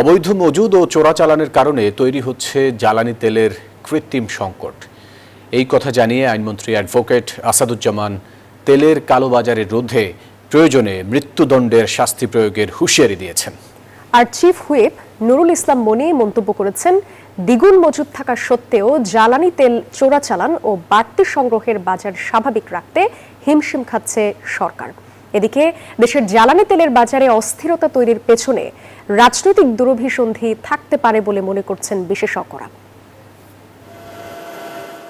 অবৈধ মজুদ ও চোরাচালানের কারণে তৈরি হচ্ছে জ্বালানি তেলের কৃত্রিম সংকট। এই কথা জানিয়ে আইনমন্ত্রী অ্যাডভোকেট আসাদুজ্জামান তেলের কালোবাজারের রোধে প্রয়োজনে মৃত্যুদণ্ডের শাস্তি প্রয়োগের হুঁশিয়ারি দিয়েছেন। আর চিফ হুইপ নুরুল ইসলাম মনি মন্তব্য করেছেন, দ্বিগুণ মজুদ থাকা সত্ত্বেও জ্বালানি তেল চোরাচালান ও বাড়তি সংগ্রহের বাজার স্বাভাবিক রাখতে হিমশিম খাচ্ছে সরকার। এদিকে দেশের জ্বালানি তেলের বাজারে অস্থিরতা তৈরির পেছনে রাজনৈতিক দুরভিসন্ধি থাকতে পারে বলে মনে করছেন বিশেষজ্ঞরা।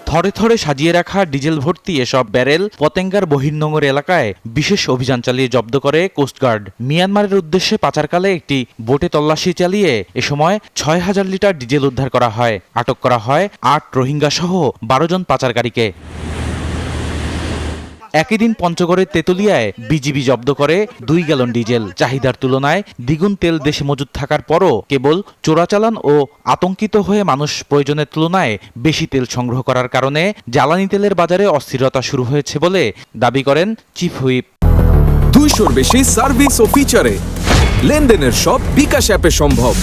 থরে থরে সাজিয়ে রাখা ডিজেল ভর্তি এসব ব্যারেল পতেঙ্গার বহির্নোঙর এলাকায় বিশেষ অভিযান চালিয়ে জব্দ করে কোস্টগার্ড। মিয়ানমারের উদ্দেশ্যে পাচারকালে একটি বোটে তল্লাশি চালিয়ে এ সময় ৬,০০০ লিটার ডিজেল উদ্ধার করা হয়। আটক করা হয় ৮ রোহিঙ্গা সহ ১২ জন পাচারকারীকে। একই দিন পঞ্চগড়ের তেতুলিয়ায় বিজিবি জব্দ করে ২ গ্যালন ডিজেল। চাহিদার তুলনায় দ্বিগুণ তেল দেশে মজুদ থাকার পরও কেবল চোরাচালান ও আতঙ্কিত হয়ে মানুষ প্রয়োজনের তুলনায় বেশি তেল সংগ্রহ করার কারণে জ্বালানি তেলের বাজারে অস্থিরতা শুরু হয়েছে বলে দাবি করেন চিফ হুইপ। ২০০-র বেশি সার্ভিস ও ফিচারে লেনদেনের সব বিকাশ অ্যাপে সম্ভব।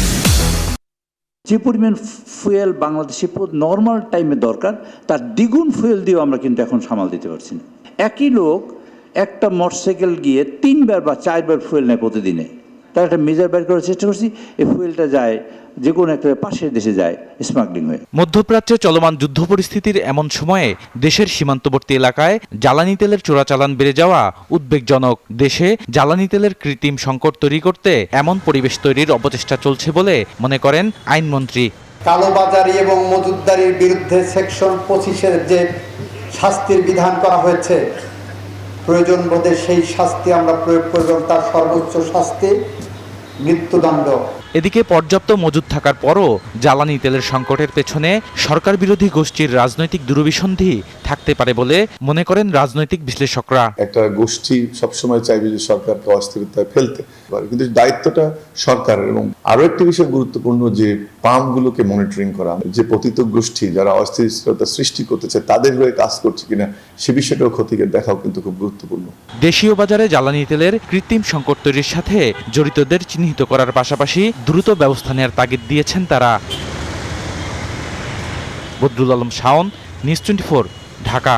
যে পরিমাণ ফুয়েল বাংলাদেশে নর্মাল টাইমে দরকার তার দ্বিগুণ ফুয়েল দিয়েও আমরা কিন্তু এখন সামাল দিতে পারছি না। একই লোক একটা মোটরসাইকেল গিয়ে ৩ বার বা ৪ বার ফুয়েল নেয় প্রতিদিনে। তার একটা মেজার বের করার চেষ্টা করছি, এই ফুয়েলটা যায় যে কোনো একটা পাশের দেশে যায় স্মাগলিং হয়ে। মধ্যপ্রাচ্যে চলমান যুদ্ধ পরিস্থিতির এমন সময়ে দেশের সীমান্তবর্তী এলাকায় জ্বালানি তেলের চোরাচালান বেড়ে যাওয়া উদ্বেগজনক। দেশে জ্বালানি তেলের কৃত্রিম সংকট তৈরি করতে এমন পরিবেশ তৈরির অপচেষ্টা চলছে বলে মনে করেন আইনমন্ত্রী। কালোবাজারি এবং মজুতদারির বিরুদ্ধে সেকশন ২৫-এর যে শাস্তির বিধান করা হয়েছে, প্রয়োজন বোধে সেই শাস্তি আমরা প্রয়োগ করব। তার সর্বোচ্চ শাস্তি মৃত্যুদণ্ড। এদিকে পর্যাপ্ত মজুদ থাকার পরও জ্বালানি তেলের সংকটের পেছনে সরকার বিরোধী গোষ্ঠীর রাজনৈতিক দুরভিসন্ধি থাকতে পারে বলে মনে করেন রাজনৈতিক বিশ্লেষকরা। একটা গোষ্ঠী সবসময় চাইবে যে সরকারকে অস্থিরতায় ফেলতে পারে, কিন্তু দায়িত্বটা সরকারের। এবং আরো একটি বিষয় গুরুত্বপূর্ণ যে পাম্পগুলোকে মনিটরিং করা, যে পতিত গোষ্ঠী যারা অস্থিরতা সৃষ্টি করতে চায় তাদের হয়ে কাজ করছে কিনা সে বিষয়টাও খতিয়ে দেখাও কিন্তু খুব গুরুত্বপূর্ণ। দেশীয় বাজারে জ্বালানি তেলের কৃত্রিম সংকট তৈরির সাথে জড়িতদের চিহ্নিত করার পাশাপাশি দ্রুত ব্যবস্থা নেওয়ার তাগিদ দিয়েছেন তারা। বদরুল আলম শাওন, নিউজ 24, ঢাকা।